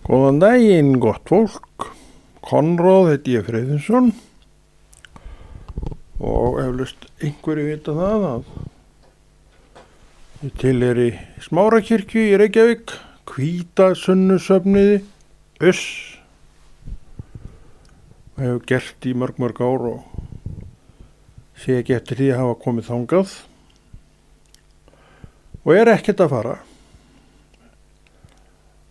Góðan daginn, gott fólk. Konráð heiti ég Friðrinsson og eflaust einhverju vita það að ég tilheyri Smárakirkju í Reykjavík, Hvítasunnursöfnuði, og hefur gert í mörg ár og sé ekki eftir því að hafa komið þangað og er ekkert að fara.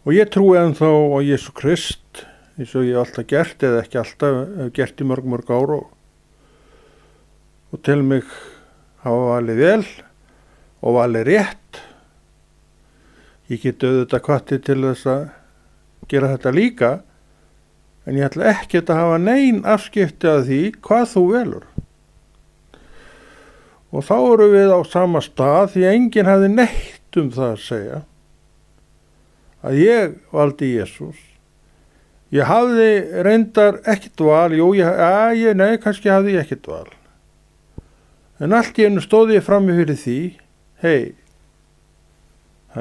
Og ég trúi ennþá á Jesú Krist, eins og ég hef alltaf gert, eða ekki alltaf, hef gert í mörg ár og tel mig hafa valið vel og valið rétt. Ég get auðvitað hvatti til þess að gera þetta líka, en ég ætla ekki að hafa nein afskipti af því hvað þú velur. Og þá eru við á sama stað því að enginn hafði neitt um það að segja að ég valdi Jesús. Ég hafði reyndar ekkert val, kannski hafði ég ekkert val. En allt í einu stóð ég frammi fyrir því, það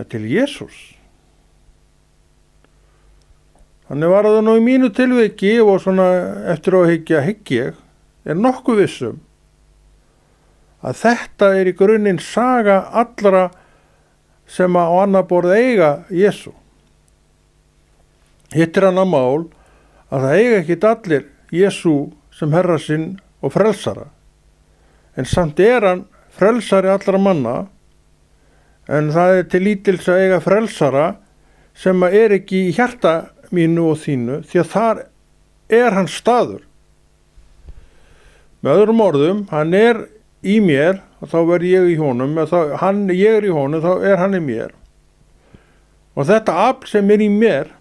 er til Jesús. Þannig var það nú í mínu tilviki og svona eftir á hygg ég, er nokkuð vissum að þetta er í grunninn saga allra sem á annað borð eiga Jesú. Hitt er annað mál að það eiga ekkit allir Jesú sem herra sinn og frelsara. En samt er hann frelsari allra manna, en það er til lítils að eiga frelsara sem er ekki í hjarta mínu og þínu, því að þar er hann staður. Með öðrum orðum, hann er í mér og þá verð ég í honum, ég er í honum, þá er hann í mér. Og þetta afl sem er í mér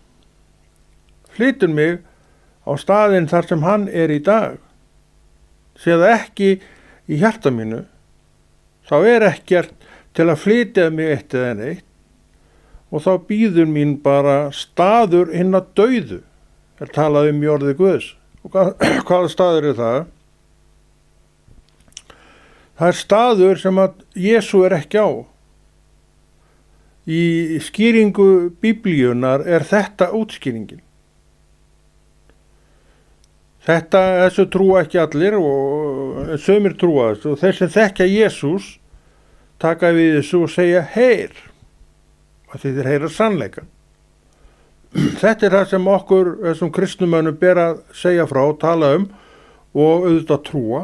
flytur mig á staðinn þar sem hann er í dag. Sé það ekki í hjarta mínu, þá er ekkert til að flytja mig eitt eða neitt, og þá bíður mín bara staður hinna dauðu. Er talað í orði Guðs. Og hvaða staður er það? Það er staður sem að Jesú er ekki á. Í skýringu Biblíunar er þetta útskýringin. Þessu trúa ekki allir og sumir trúa þessu, og þeir sem þekkja Jesús taka við þessu og segja heyr, að þeir heyra sannleikan. Þetta er það sem okkur, þessum kristnumönnum, ber að segja frá, tala um og auðvitað trúa,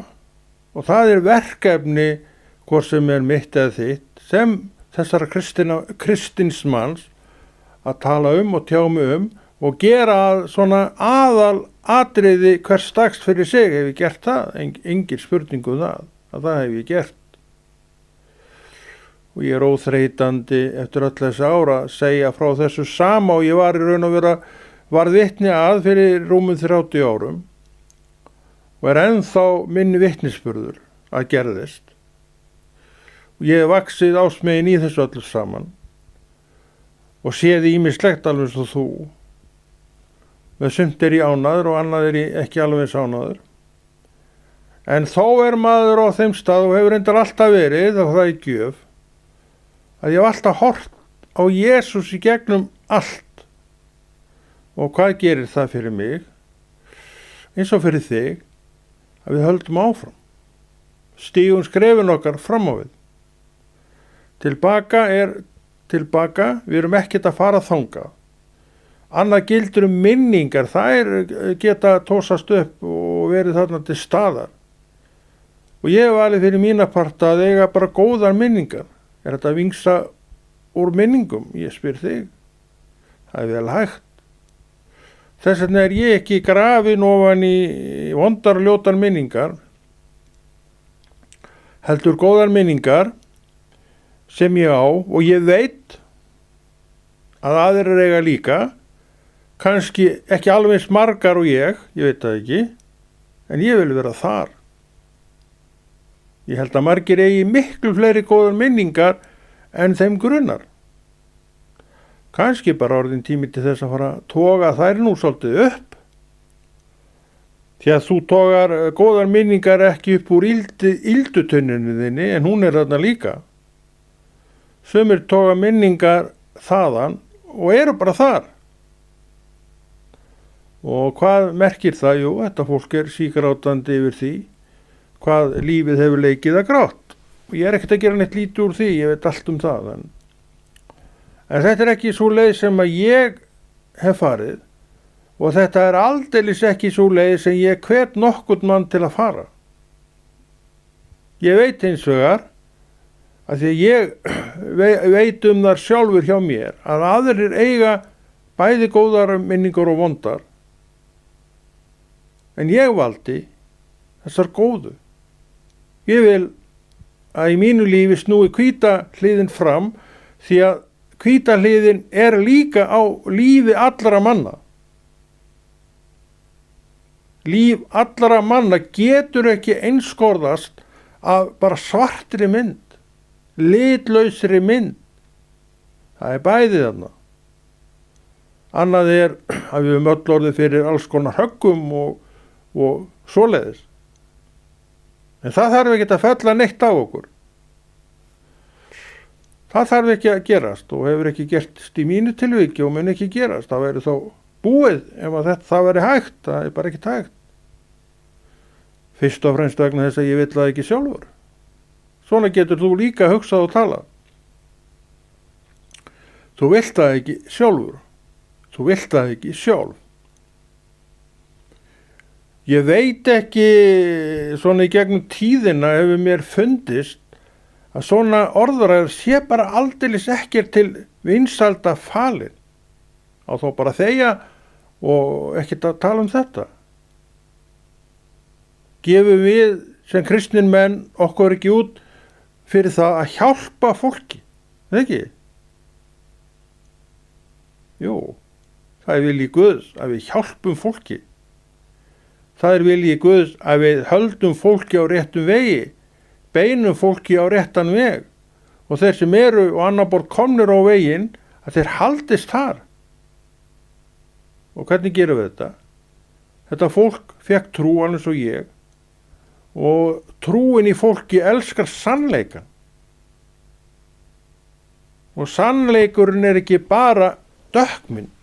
og það er verkefni, hvort sem er mitt eða þitt, sem þessara kristinsmanns að tala um og tjá mig um og gera svona aðal atriði hvers dags fyrir sig. Hef ég gert það? Engin spurningu að það hef ég gert. Og ég er óþreytandi eftir öll þessi ára að segja frá þessu sama og ég var í raun og varð vitni að fyrir rúmum 30 árum og er ennþá minn vitnisburður að gerðist. Og ég hef vaxið ásmegin í þessu öllu saman og séð ýmislegt alveg svo þú. Með sumt er ég ánægður og annað er ég ekki alveg eins ánægður. En þó er maður á þeim stað og hefur reyndar alltaf verið, og það er gjöf, að ég hef alltaf horft á Jesús í gegnum allt. Og hvað gerir það fyrir mig? Eins og fyrir þig, að við höldum áfram. Stígum skrefin okkar fram á við. Tilbaka er tilbaka, við erum ekkert að fara þangað. Annað gildur minningar, þær geta tósast upp og verið þarna til staðar. Og ég hef valið fyrir mína parta að eiga bara góðar minningar. Er þetta að vingsa úr minningum? Ég spyr þig. Það er vel hægt. Þess vegna er ég ekki grafin ofan í vondar og ljótar minningar. Heldur góðar minningar sem ég á, og ég veit að aðrir eiga líka, kannski ekki alveg margar og ég veit það ekki, en ég vil vera þar. Ég held að margir eigi miklu fleiri góðar minningar en þeim grunnar. Kannski bara orðin tími til þess að fara að toga þær nú svolítið upp, því að þú togar góðar minningar ekki upp úr yldutunninu þinni, en hún er þarna líka. Sumir toga minningar þaðan og eru bara þar. Og hvað merkir það? Jú, þetta fólk sígrátandi yfir því hvað lífið hefur leikið að grátt. Og ég ekkert að gera neitt lítið úr því, ég veit allt það. En þetta ekki svo leið sem að ég hef farið og þetta aldeilis ekki svo leið sem ég hvet nokkurn mann til að fara. Ég veit hins vegar að því að ég veit þar sjálfur hjá mér að aðrir eiga bæði góðar minningar og vondar. En ég valdi þessar góðu. Ég vil að í mínu lífi snúi hvíta hliðin fram því að hvíta hliðin líka á lífi allra manna. Líf allra manna getur ekki einskorðast af bara svartri mynd, litlausri mynd. Það bæði þarna. Annað að við höfum öll orðið fyrir alls konar höggum og svoleiðis. En það þarf ekki að fella neitt á okkur. Það þarf ekki að gerast og hefur ekki gerst í mínu tilviki og mun ekki gerast. Það væri þó búið ef það væri hægt. Það bara ekki hægt. Fyrst og fremst vegna þess að ég vill það ekki sjálfur. Svona getur þú líka hugsað og talað. Þú vilt það ekki sjálfur. Þú vilt það ekki sjálf. Ég veit ekki, svona í gegnum tíðina hefur mér fundist að svona orðræður sé bara aldeilis ekkert til vinsælda falin. Á þó bara þegja og ekkert að tala þetta. Gefum við sem kristnin menn okkur ekki út fyrir það að hjálpa fólki, ekki? Jú, það vilji Guðs að við hjálpum fólki. Það vilji Guðs að við höldum fólki á réttum vegi, beinum fólki á réttan veg og þeir sem og annar borð komnir á veginn að þeir haldist þar. Og hvernig gerum við þetta? Þetta fólk fekk trú alveg svo ég og trúin í fólki elskar sannleikan. Og sannleikurinn ekki bara dökkmynd.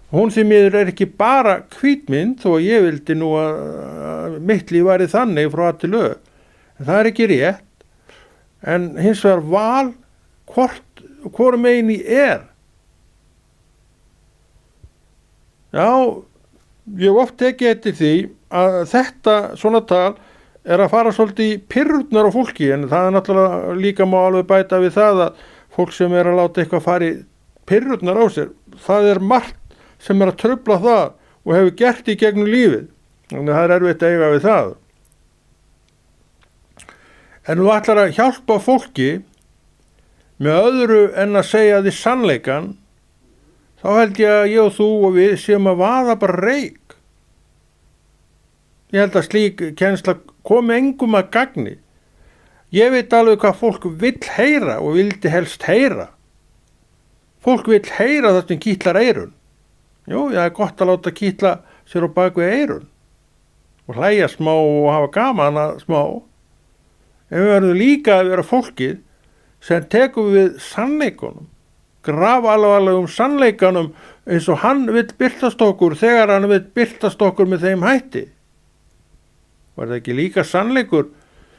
Hún því miður ekki bara hvítmynd þó að ég vildi nú að mitt líf væri þannig frá að til Ö. En það ekki rétt. En hins vegar val hvor megin í Já, ég hef oft tekið eftir því að þetta svona tal að fara svolítið í pirrurnar á fólki en það náttúrulega líka má alveg bæta við það að fólk sem að láta eitthvað fara í pirrurnar á sér, það margt sem að trufla það og hefur gert í gegnum lífið. Þannig að það erfitt að eiga við það. En þú ætlar að hjálpa fólki með öðru en að segja því sannleikan, þá held ég að ég og þú og við séum að vaða bara reyk. Ég held að slík kennsla komi engum að gagni. Ég veit alveg hvað fólk vill heyra og vildi helst heyra. Fólk vill heyra það sem kitlar eyrun. Jú, það gott að láta kitla sér á bak við eyrun og hlæja smá og hafa gaman að smá. En við verðum líka að vera fólkið sem tekum við sannleikunum, grafalvarlegum sannleikanum eins og hann vill birtast okkur þegar hann vill birtast okkur með þeim hætti. Var það ekki líka sannleikur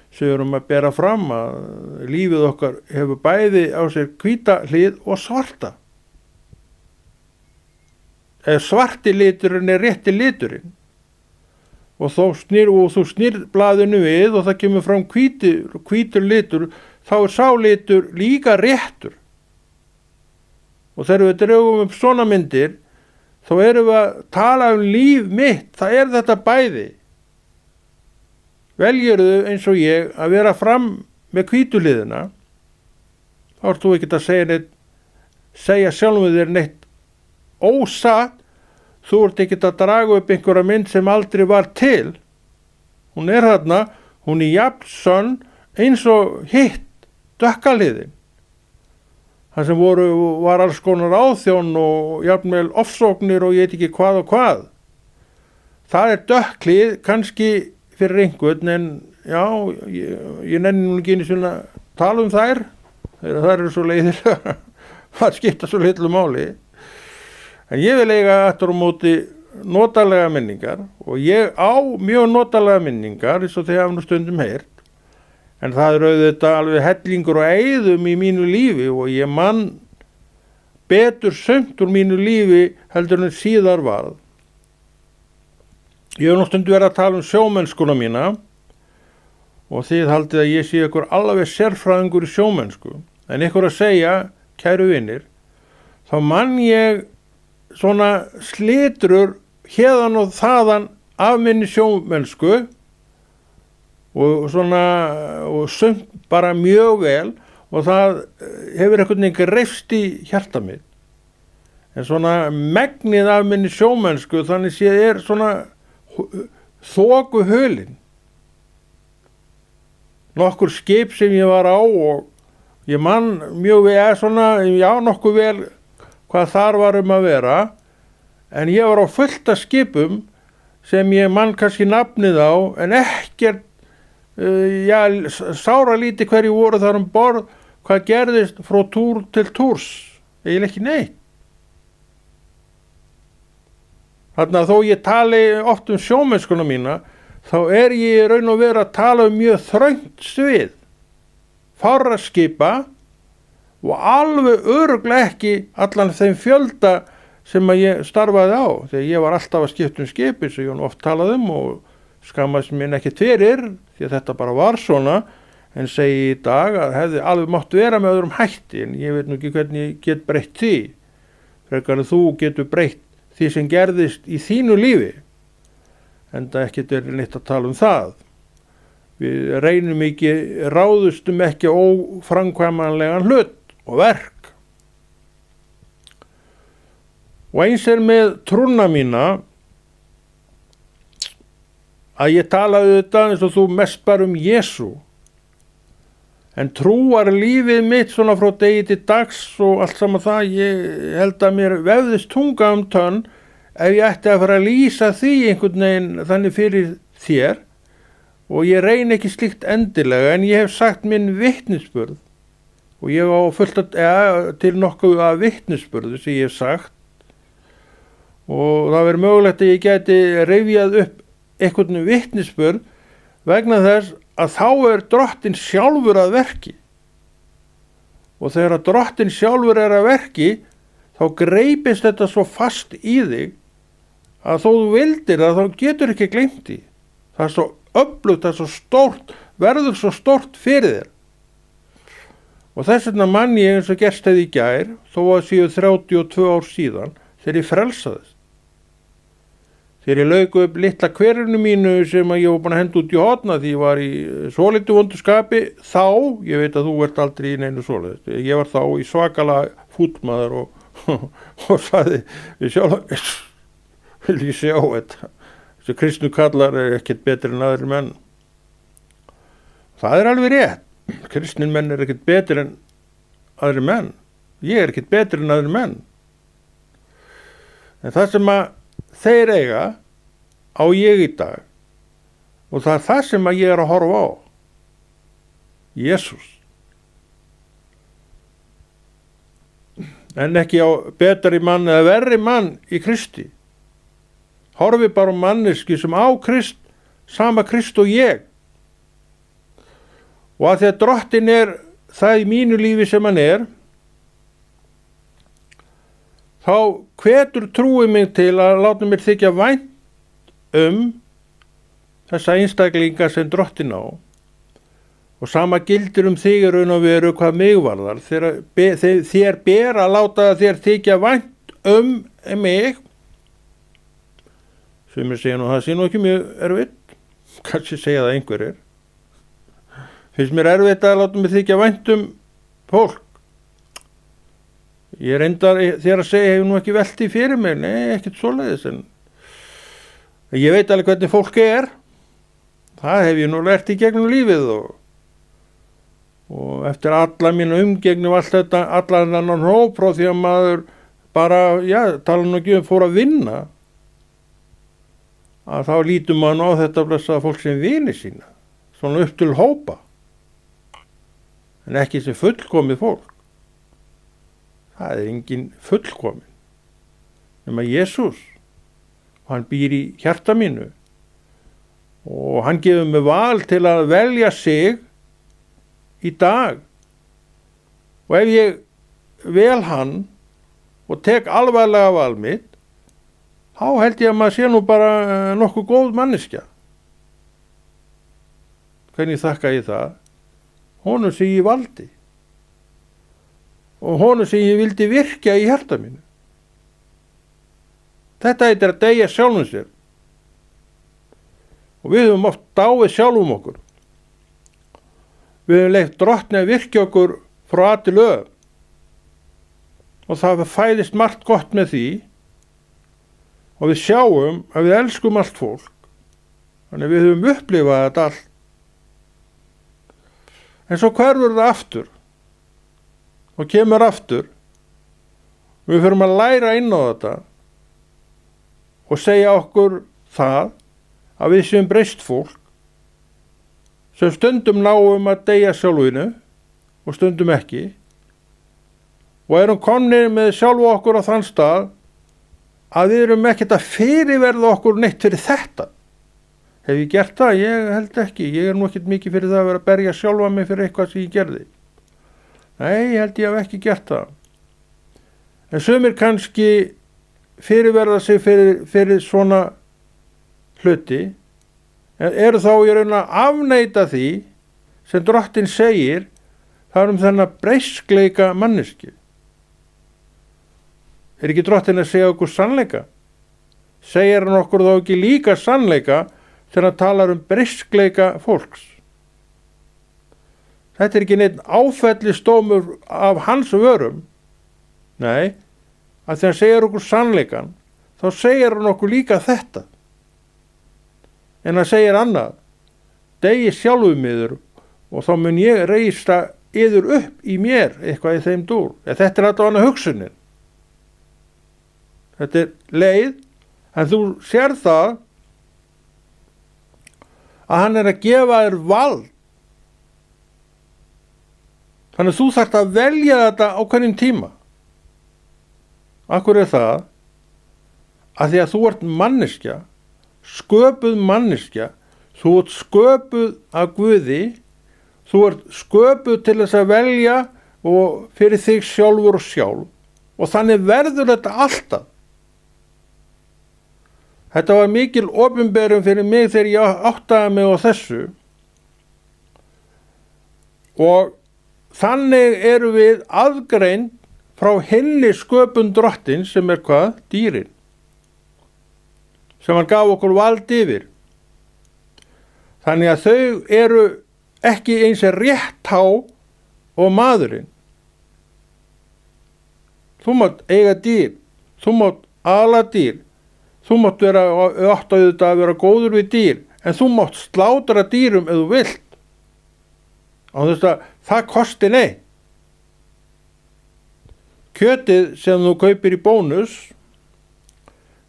sem við erum að bera fram að lífið okkar hefur bæði á sér hvíta hlið og svarta. Ef svarti liturinn rétti liturinn og þú snýr blaðinu við og það kemur fram hvítur litur, þá sá litur líka réttur. Og þegar við draugum upp svona myndir, þá erum við að tala líf mitt, það þetta bæði. Veljurðu eins og ég að vera fram með hvítu hliðina, þá ert þú ekki að segja sjálfum þér neitt ósatt, þú ert ekki að draga upp einhverja mynd sem aldrei var til. Hún þarna, hún jafn sönn eins og hitt dökkaliðin. Það sem var alls konar áþjón og jafnvel ofsóknir og ég veit ekki hvað og hvað. Það dökklið kannski fyrir einhvern en já, ég nenni nú ekki einu sinni að tala þær. Það eru svo leiðir, það skipta svo litlu máli. En ég vil eiga aftur á móti notalega minningar og ég á mjög notalega minningar eins og þið hafa nú stundum heyrt, en það er auðvitað alveg hellingur og eyðum í mínu lífi og ég man betur sumt úr mínu lífi heldur en síðar varð. Ég hef nú stundum verið að tala um sjómennskuna mína og þið haldið að ég sé ykkur alveg sérfræðingur í sjómennsku, en ykkur að segja, kæru vinir, þá man ég svona slitrur hérðan og þaðan af minni sjómennsku og svona og sumt bara mjög vel og það hefur einhvern veginn greifst í hjarta mitt. En svona megnið af minni sjómennsku þannig séð er svona þoku hulin. Nokkur skip sem ég var á og ég man mjög vel svona, já nokkuð vel hvað þar var að vera, en ég var á fullt af skipum sem ég man kannski nafnið á, en ekkert, sára lítið hverju voru þar borð, hvað gerðist frá túr til túrs, eiginlega ekki neitt. Þannig að þó ég tali oft um sjómennskuna mína, þá er ég í raun og veru að tala um mjög þröngt svið, fárra skipa og alveg örugglega ekki allan þeim fjölda sem að ég starfaði á, þegar ég var alltaf að skipta um skipi sem ég oft talaði um og skammast mín ekki fyrir, því að þetta bara var svona, en segi í dag að hefði alveg mátt vera með öðrum hætti, en ég veit nú ekki hvernig ég get breytt því, frekar en þú getur breytt því sem gerðist í þínu lífi, enda ekkert verið neitt að tala um það. Við reynum ekki, ráðustum ekki óframkvæmanlegan hlut og verk. Og eins er með trúna mína að ég talaði þetta eins og þú mest bara um Jesú. En trúar lífið mitt svona frá degi til dags og allt saman það, ég held að mér vefðist tunga um tönn ef ég ætti að fara að lýsa því einhvern veginn þannig fyrir þér, og ég reyni ekki slíkt endilega, en ég hef sagt minn vitnisburð og ég á fullt til nokkuð af vitnisburðu sem ég hef sagt, og það verður mögulegt að ég geti rifjað upp einhvern vitnisburð vegna þess að þá er Drottinn sjálfur að verki, og þegar að Drottinn sjálfur er að verki þá greipist þetta svo fast í þig að þó þú vildir það þá getur ekki gleymt því. Það er svo öflugt, það er svo stórt, verður svo stórt fyrir þér. Og þess vegna man ég eins og gerst í gær, þó að séu 32 ár síðan, þegar ég frelsaðist. Þegar ég lauk upp litla hverinu mínu sem að ég var búin að henda út í horna því ég var í svolítið vondu skapi, þá, ég veit að þú ert aldrei í neinu svoleiðis, ég var þá í svakala fúllmaður og sagði við sjálf, vil ég sjá þetta, þessi kristnu kallar er ekkert betri en aðrir menn. Það er alveg rétt, kristnin menn er ekkert betri en aðrir menn, ég er ekkert betri en aðrir menn. En það sem að þeir eiga á ég í dag, og það er það sem að ég er að horfa á, Jesús. En ekki á betri mann eða verri mann í Kristi. Horfi bara á manneski sem á Krist, sama Krist og ég. Og að því að Drottinn er það í mínu lífi sem hann er, þá hvetur trúið mig til að láta mér þykja vænt þessa einstaklinga sem Drottinn á. Og sama gildir þig raun og veru hvað mig varðar. Þér ber að láta þér þykja vænt mig. Sem ég segja nú, það sé nú ekki mjög erfitt. Kannski segja það einhverjir. Finnst mér erfitt að láta mig þykja vænt fólk. Ég reyndar þér að segja, hefur nú ekki velt í fyrir mig, nei, ekkert svoleiðis, en ég veit alveg hvernig fólk er, það hef ég nú lært í gegnum lífið og eftir alla mínu umgengni og allt þetta, allan annan hóp frá því að maður bara, tala nú ekki fór að vinna, að þá lítum maður á þetta blessaða fólk sem vini sína, svona upp til hópa, en ekki sem fullkomið fólk. Það er engin fullkomin nema Jesús. Hann býr í hjarta mínu og hann gefur mig val til að velja sig í dag. Og ef ég vel hann og tek alvarlega val mitt, þá held ég að maður sé nú bara nokkuð góð manneskja. Hvernig þakka ég það? Honum sem ég valdi og honum sem ég vildi virkja í hjarta mínu. Þetta heitir að deyja sjálfum sér. Og við höfum oft dáið sjálfum okkur. Við höfum leyft Drottni að virkja okkur frá A til Ö. Og það fæðist margt gott með því. Og við sjáum að við elskum allt fólk. Þannig við höfum upplifað þetta allt. En svo hverfur það aftur. Og kemur aftur. Við förum að læra inn á þetta. Og segja okkur það að við séum breyst fólk sem stundum náum að deyja sjálfinu og stundum ekki og erum komnir með sjálfu okkur á þann stað að við erum ekkert að fyrirverða okkur neitt fyrir þetta. Hef ég gert það? Ég held ekki. Ég nú ekkert mikið fyrir það að vera að berja sjálfa mig fyrir eitthvað sem ég gerði. Nei, ég held ég hef ekki gert það. En sumir kannski fyrirverða sig fyrir svona hluti, en eru þá í raun að afneita því sem Drottinn segir, það þennan breyskleika manneskju. Ekki Drottinn að segja okkur sannleika? Segir hann okkur þá ekki líka sannleika þegar hann talar breyskleika fólks? Þetta ekki neitt áfellisdómur af hans vörum. Nei, að þegar hann segir okkur sannleikan, þá segir hann okkur líka þetta. En hann segir annað, deyið sjálfum yður og þá mun ég reisa yður upp í mér eitthvað í þeim dúr. Þetta allavega hugsunin. Þetta leið, en þú sér það að hann að gefa þér vald. Þannig að þú þarft að velja þetta á hverjum tíma. Akkur það? Að því að þú ert manneskja, sköpuð manneskja, þú ert sköpuð af Guði, þú ert sköpuð til þess að velja og fyrir þig sjálfur og sjálf og þannig verður þetta alltaf. Þetta var mikil opinberun fyrir mig þegar ég áttaði mig á þessu og þannig erum við aðgreind frá hinni sköpun Drottins sem hvað? Dýrin. Sem hann gaf okkur vald yfir. Þannig að þau eru ekki eins rétthá og maðurinn. Þú mátt eiga dýr, þú mátt ala dýr, þú mátt átt að vera góður við dýr, en þú mátt slátra dýrum ef þú vilt. Á þess að það kosti neitt. Kjötið sem þú kaupir í Bónus,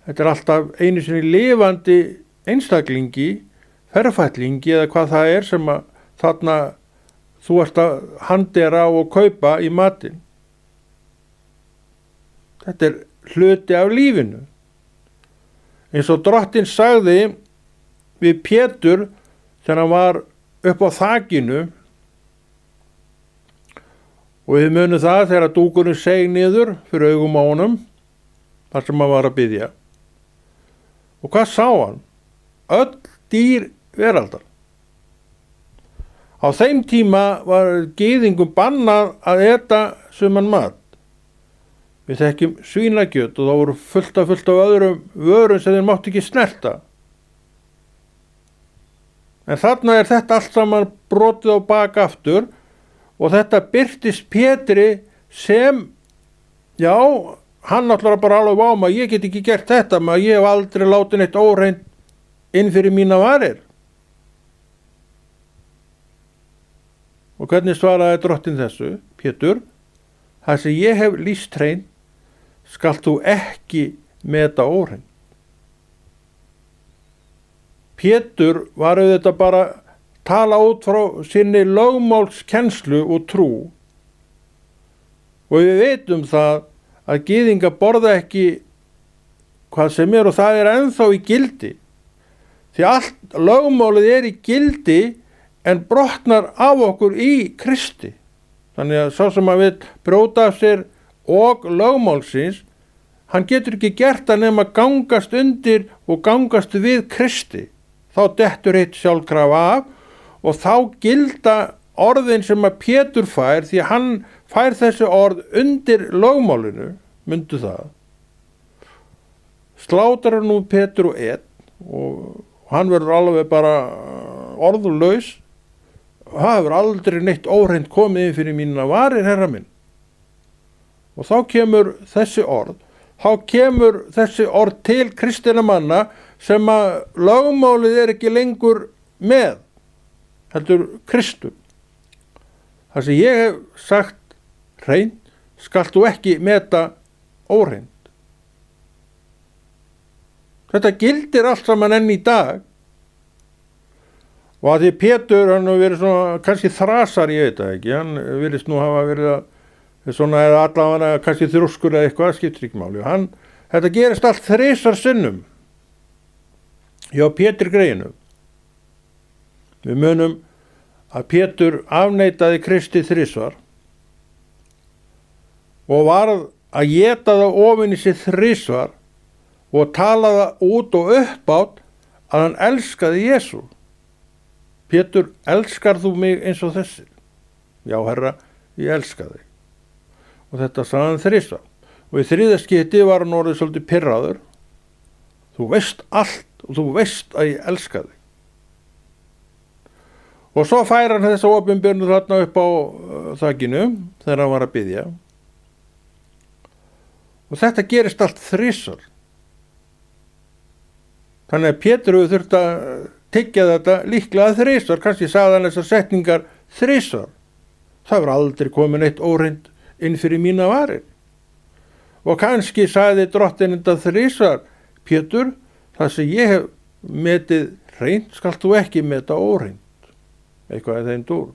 þetta alltaf einu sinni lifandi einstaklingi, ferfætlingi eða hvað það sem að þarna þú ert að handera og kaupa í matinn. Þetta hluti af lífinu. Eins og Drottinn sagði við Pétur þegar hann var upp á þakinu og við munum það þegar dúkurinn seig niður fyrir augum á honum þar sem hann var að biðja. Og hvað sá hann? Öll dýr veraldar. Á þeim tíma var gyðingum bannað að eta suman mat. Við þekkjum svínakjöt og það voru fullt af öðrum vörum sem þeir mátti ekki snerta. En þarna þetta allt saman brotið á bak aftur og þetta birtist Pétri sem, já, hann ætlar bara alveg á maður, ég get ekki gert þetta, maður, ég hef aldrei látið neitt óhreint inn fyrir mína varir. Og hvernig svaraði Drottinn þessu? Pétur, það sem ég hef lýst hreint, skalt þú ekki meta óhreint. Pétur var auðvitað bara tala út frá sinni lögmálskennslu og trú. Og við veitum það að gyðingar borða ekki hvað sem og það ennþá í gildi. Því allt lögmálið í gildi en brotnar af okkur í Kristi. Þannig að sá sem að vil brjóta af sér og lögmálsins, hann getur ekki gert að nema gangast undir og gangast við Kristi. Þá dettur hitt sjálfkrafa af og þá gilda orðin sem að Pétur fær, því að hann fær þessi orð undir lögmálinu, myndu það. Slátrar nú Pétur og einn og hann verður alveg bara orðlaus. Það hefur aldrei neitt óhreint komið inn fyrir mína varir, herra minn. Og þá kemur þessi orð til kristinna manna sem að lögmálið ekki lengur með, heldur Kristur. Það sem ég hef sagt hreint, skalt þú ekki meta óhreint. Þetta gildir allt saman enn í dag. Og að því Pétur, hann hefur verið svona, kannski þrasar, ég veit það ekki, hann virðist nú hafa verið að svona, eða allavega kannski þrjóskur eða eitthvað, skiptir ekki máli. Þetta gerist allt 3 sinnum hjá Pétur greyinu. Við munum að Pétur afneitaði Kristi 3 og varð að éta það ofan í sig 3 og talaði út og uppátt að hann elskaði Jesú. Pétur, elskar þú mig eins og þessi? Já, herra, ég elska þig. Og þetta sagði hann 3. Og í 3. skipti var hann orðið svolítið pirraður. Þú veist allt og þú veist að ég elska þig. Og svo fær hann þessa opinberun þarna upp á þakinu þegar hann var að biðja. Og þetta gerist allt 3. Þannig að Pétur hefur þurft að tyggja þetta líklega 3, kannski sagði hann þessar setningar 3. Það hefur aldrei komið neitt óhreint inn fyrir mína varir. Og kannski sagði drottinn þetta 3, Pétur, það sem ég hef metið hreint, skalt þú ekki meta óhreint. Eitthvað þeim dúr.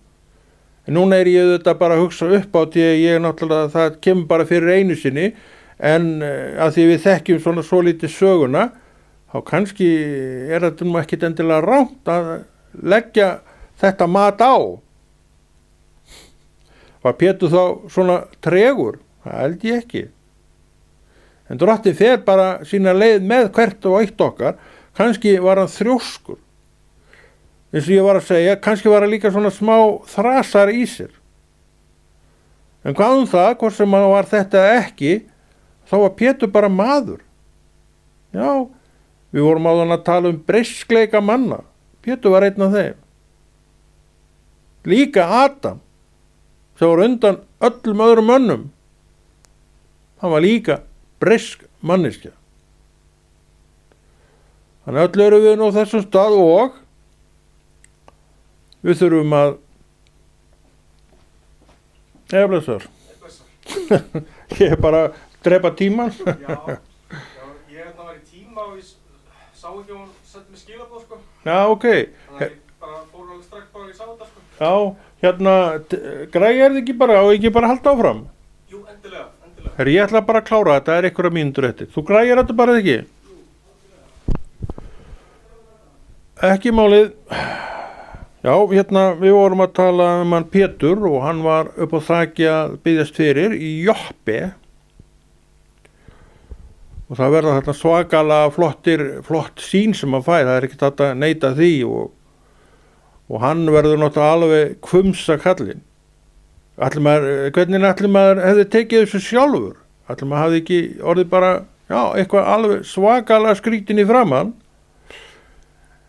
En núna ég þetta bara að hugsa upp á því að ég náttúrulega, það kemur bara fyrir einu sinni, en að því við þekkjum svona svo lítið söguna, þá kannski þetta nú ekkit endilega rangt að leggja þetta mat á. Var Pétur þá svona tregur? Það held ég ekki. En drottinn fer bara sína leið með hvert og eitt okkar. Kannski var hann þrjóskur. Eins og ég var að segja, kannski var hann líka svona smá þrasar í sér. En hvað það, hvort sem hann var þetta ekki, þá var Pétur bara maður. Já, við vorum áðan að tala breiskleika manna. Pétur var einn af þeim. Líka Adam, sem var undan öllum öðrum mönnum. Hann var líka breisk manneskja. Þannig öll erum við nú á þessum stað og við þurfum að blessar. Ég bara drepa tíman. Já, ég var í tíma og ég sá ekki hún setti mig skilabóð sko. Já, ok. Þannig að ég bara fór alveg strax bara í sáta sko. Já, græjar þið ekki bara og ekki bara halda áfram? Jú, endilega. Herri, ég ætla bara að klára þetta, er einhverja mínútur eftir. Þú græjar þetta bara ekki? Ekki málið. Já, við vorum að tala hann Pétur og hann var upp á þaki að biðjast fyrir í Joppe. Og það verða þetta svakalega flott sýn sem að fæ, það er ekkert að neita því og hann verður náttúrulega alveg hvumsa kallinn. Hvernig ætli maður hefði tekið þessu sjálfur? Ætli maður hafði ekki orðið bara, eitthvað alveg svakalega skrítin í framann.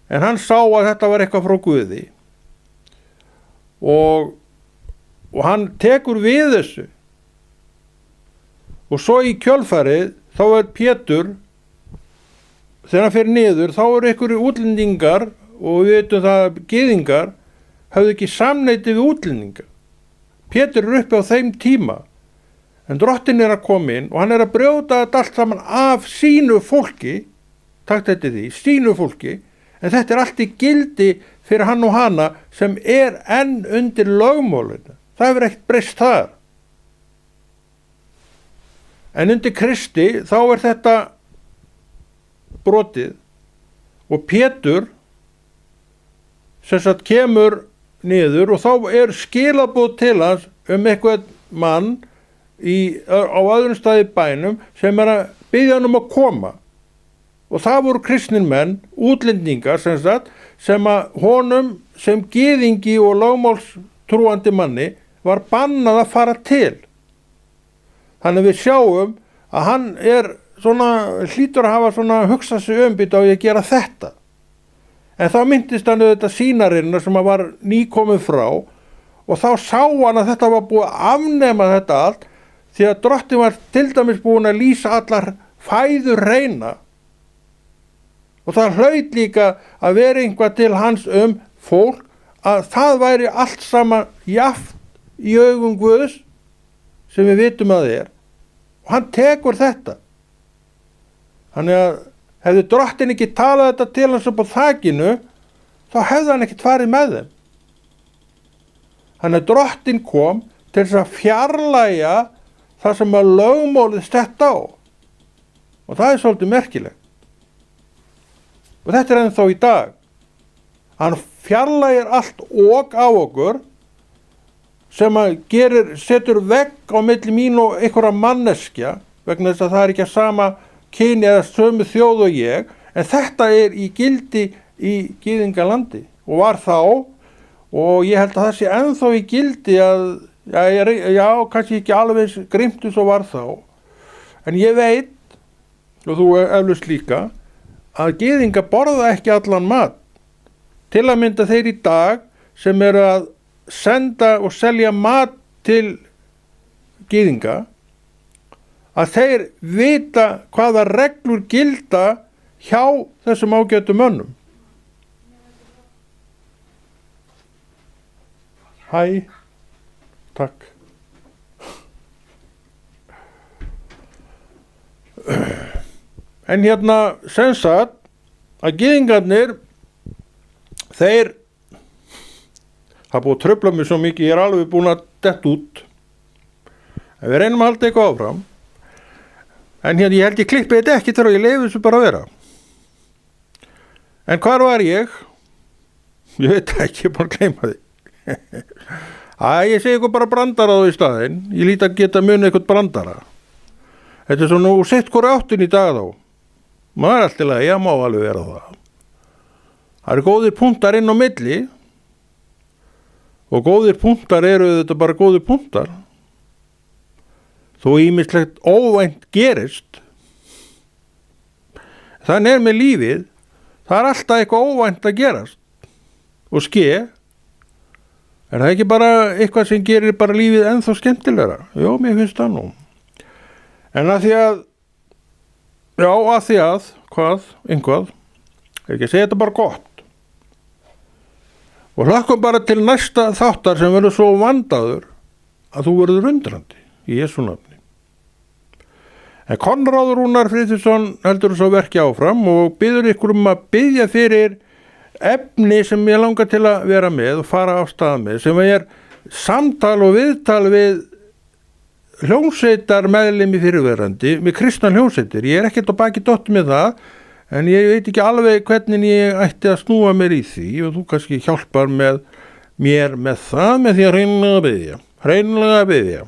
En hann sá að þetta var eitthvað frá Guði. Og hann tekur við þessu. Og svo í kjölfarið, þá Pétur, þegar hann fer niður, þá einhverjir útlendingar, og við veitum það að gyðingar, hafðu ekki samneiti við útlendingar. Pétur uppi á þeim tíma, en drottinn að koma inn og hann að brjóta þetta allt saman af sínu fólki, takt þetta því, sínu fólki, en þetta allt í gildi fyrir hann og hana sem enn undir lögmálinu. Það hefur ekkert breyst þar. En undir Kristi þá þetta brotið og Pétur sem sagt kemur niður og þá skilaboð til hans eitthvað mann á öðrum staði í bænum sem að biðja hann að koma og það voru kristnir menn, útlendingar sem að honum sem gyðingi og lögmálstrúandi manni var bannað að fara til. Þannig við sjáum að hann hlýtur að hafa hugsað sig býta á ég að gera þetta. En þá myndist hann auðvitað sýnarinnar sem að var nýkomið frá og þá sá hann að þetta var búið að afnema þetta allt því að Drottinn var til dæmis búin að lýsa allar fæður hreina og það hlaut líka að vera eitthvað til hans fólk að það væri allt saman jafnt í augum Guðs sem við vitum að það og hann tekur þetta. Þannig að hefði Drottinn ekki talað þetta til hans upp á þakinu þá hefði hann ekkert farið með þeim. Þannig að Drottinn kom til þess að fjarlægja það sem að lögmálið sett á og það svolítið merkilegt. Og þetta ennþá í dag. Hann fjarlægir allt ok á okkur sem að setur vegg á milli mín og einhverja manneskja vegna þess að það ekki að sama kyni eða sömu þjóð og ég, en þetta í gildi í gyðingalandi og var þá og ég held að það sé ennþá í gildi að kannski ekki alveg grimmt eins og var þá, en ég veit og þú eflaust líka að gyðinga borða ekki allan mat. Til að mynda þeir í dag sem eru að senda og selja mat til gyðinga að þeir vita hvaða reglur gilda hjá þessum ágætu mönnum. Hæ, takk. En sem sagt að gyðingarnir þeir hafa búið að trufla mig svo mikið, ég alveg búin að detta út. En við reynum að halda eitthvað áfram. En ég held ég klippið þetta ekki þegar ég leiði þessu bara að vera. En hvar var ég? Ég veit ekki, ég bara gleyma því. Ég segi ykkur bara brandara á í staðinn. Ég líti að geta munið eitthvað brandara. Þetta svo nú sitt hvori áttin í dag þá. Maður allt í lagi, ég má alveg vera það. Það eru góðir punktar inn á milli og góðir punktar eru þetta bara góðir punktar. Þó ýmislegt óvænt gerist. Þannig með lífið, það alltaf eitthvað óvænt að gerast og ske. Er það ekki bara eitthvað sem gerir bara lífið ennþá skemmtilegra? Jó, mér finnst það nú. En að því að, einhvað, ekki að segja þetta bara gott. Og hlakkum bara til næsta þáttar sem verður svo vandaður að þú verður undrandi í Jesú nafni. En Konráður Rúnar Friðriksson heldur svo verki áfram og biður ykkur að biðja fyrir efni sem ég langar til að vera með og fara á stað með, sem samtal og viðtal við hljómsveitar meðlimi fyrirverandi með kristna hljómsveitir. Ég ekkert á baki dott með það, en ég veit ekki alveg hvernig ég ætti að snúa mér í því og þú kannski hjálpar mér með það með því að hreinlega biðja.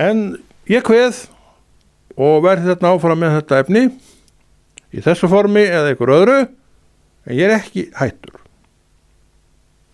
En ég kveð og verði þarna áfram með þetta efni í þessu formi eða einhver öðru, en ég ekki hættur.